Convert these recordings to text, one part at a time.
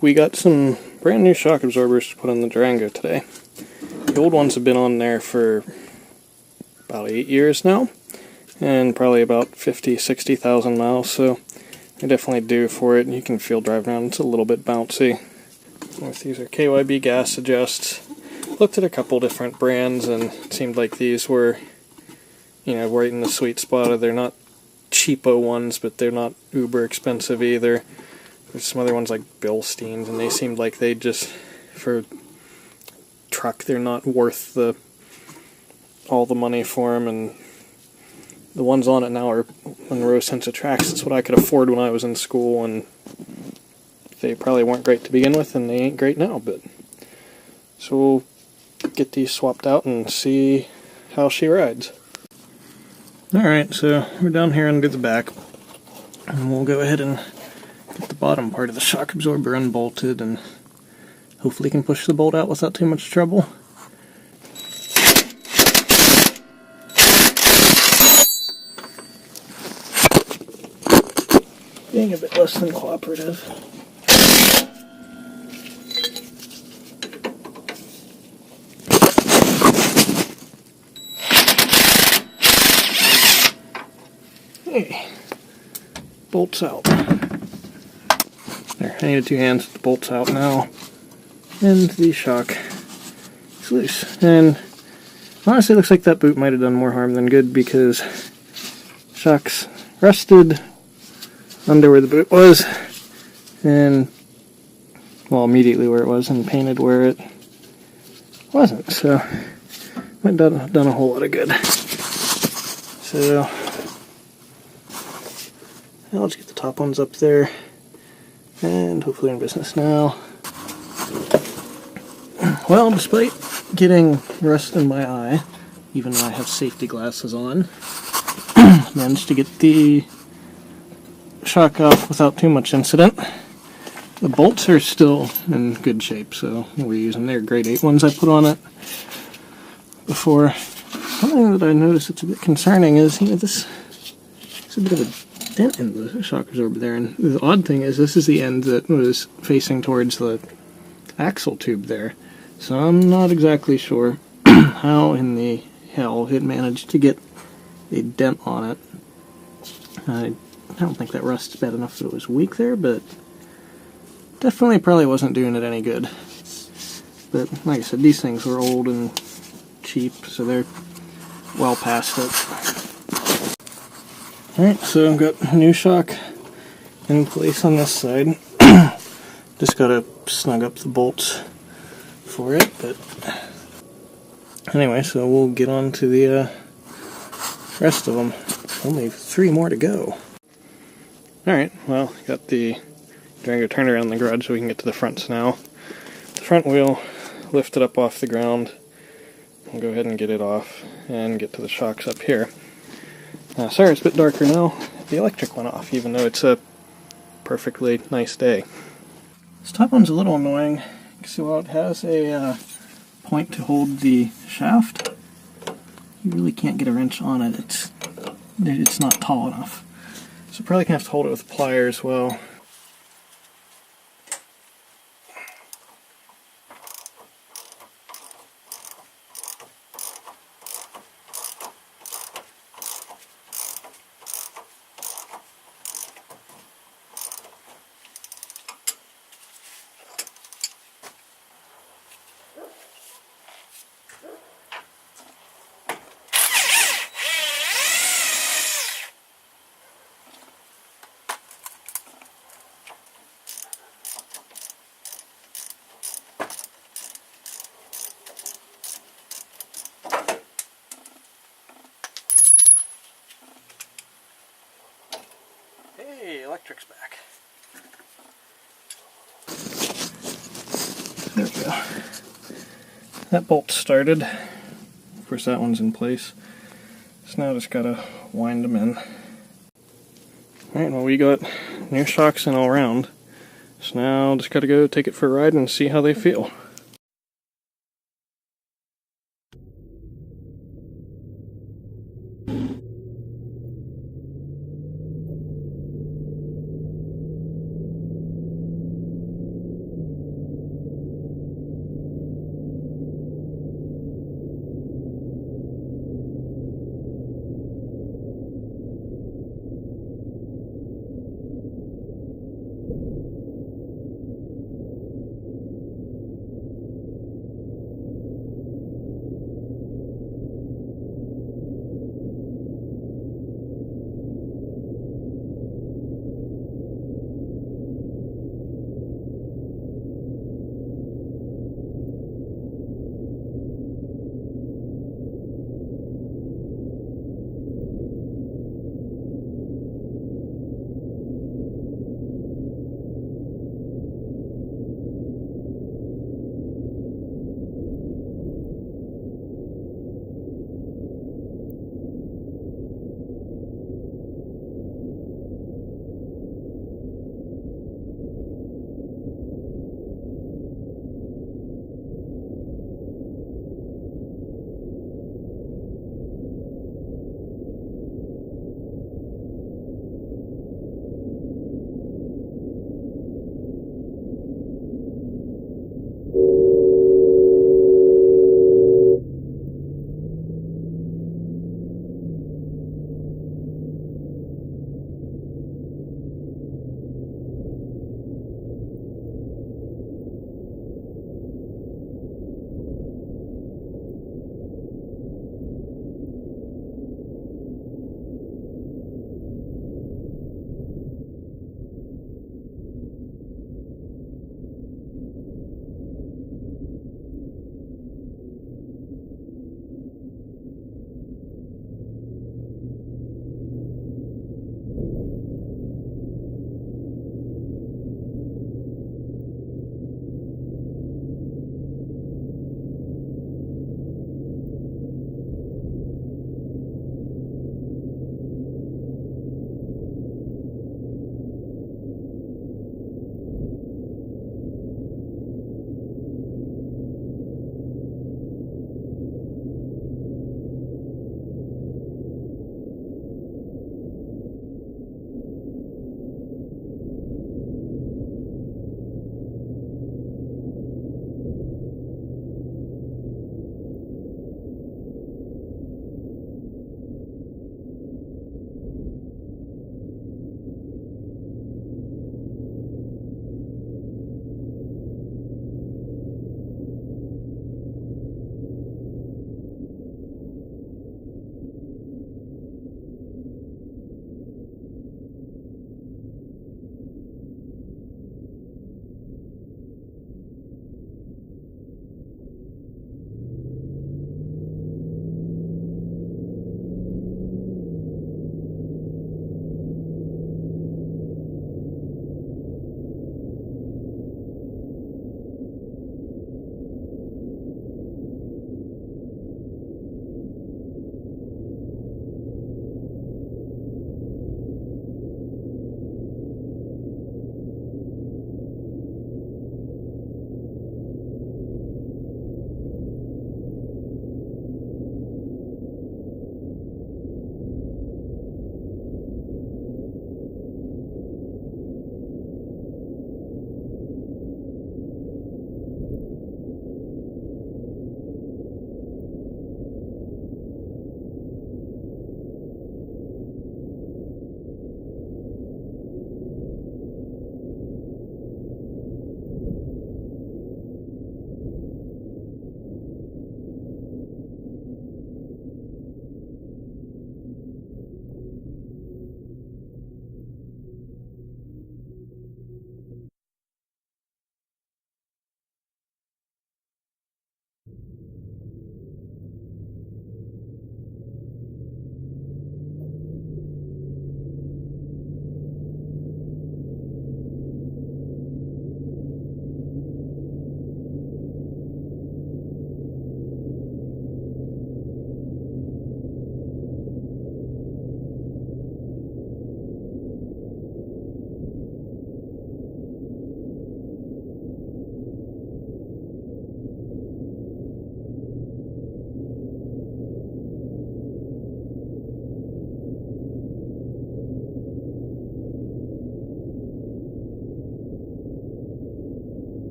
we got some brand new shock absorbers to put on the Durango today. The old ones have been on there for about 8 years now, and probably about 50,000-60,000 miles, so they're definitely due for it. You can feel driving around, it's a little bit bouncy. These are KYB gas adjusts. Looked at a couple different brands, and it seemed like these were, right in the sweet spot. They're not cheapo ones, but they're not uber expensive either. There's some other ones like Bilstein's, and they seemed like they just, for truck, they're not worth all the money for them. And the ones on it now are Monroe sensatracs. That's what I could afford when I was in school, and they probably weren't great to begin with, and they ain't great now. But so we'll get these swapped out and see how she rides. Alright, so we're down here under the back, and we'll go ahead and get the bottom part of the shock absorber unbolted, and hopefully can push the bolt out without too much trouble. Being a bit less than cooperative. Hey, bolt's out. There, I needed 2 hands, the bolt's out now. And the shock is loose. And honestly, it looks like that boot might have done more harm than good, because shock's rusted under where the boot was, and, well, immediately where it was, and painted where it wasn't. So, might have done a whole lot of good. So, now let's get the top ones up there, and hopefully they're in business now. Well, despite getting rust in my eye, even though I have safety glasses on, managed to get the shock off without too much incident. The bolts are still in good shape, so we're using their grade 8 ones I put on it before. Something that I noticed that's a bit concerning is, this is a bit of a dent in the shock absorber there, and the odd thing is this is the end that was facing towards the axle tube there, so I'm not exactly sure how in the hell it managed to get a dent on it. I don't think that rust's bad enough that it was weak there, but definitely probably wasn't doing it any good. But like I said, these things were old and cheap, so they're well past it. Alright, so I've got a new shock in place on this side. Just gotta snug up the bolts for it, but anyway, so we'll get on to the rest of them. Only 3 more to go. Alright, well, got the Durango turned around in the garage so we can get to the fronts now. The front wheel, lift it up off the ground. I'll go ahead and get it off and get to the shocks up here. Sorry, it's a bit darker now. The electric went off, even though it's a perfectly nice day. This top one's a little annoying. So while it has a point to hold the shaft, you really can't get a wrench on it. It's not tall enough. So probably gonna have to hold it with pliers. Well, hey, electric's back. There we go. That bolt started. Of course, that one's in place. So now just gotta wind them in. Alright, well, we got new shocks in all around. So now just gotta go take it for a ride and see how they feel.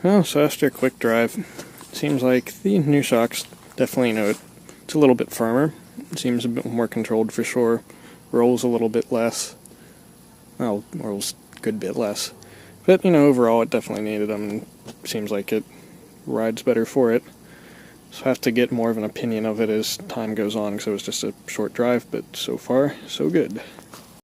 Well, so after a quick drive, it seems like the new shocks definitely know it. It's a little bit firmer. It seems a bit more controlled for sure. Rolls a little bit less. Well, rolls a good bit less. But, overall it definitely needed them. Seems like it rides better for it. So I have to get more of an opinion of it as time goes on, because it was just a short drive, but so far, so good.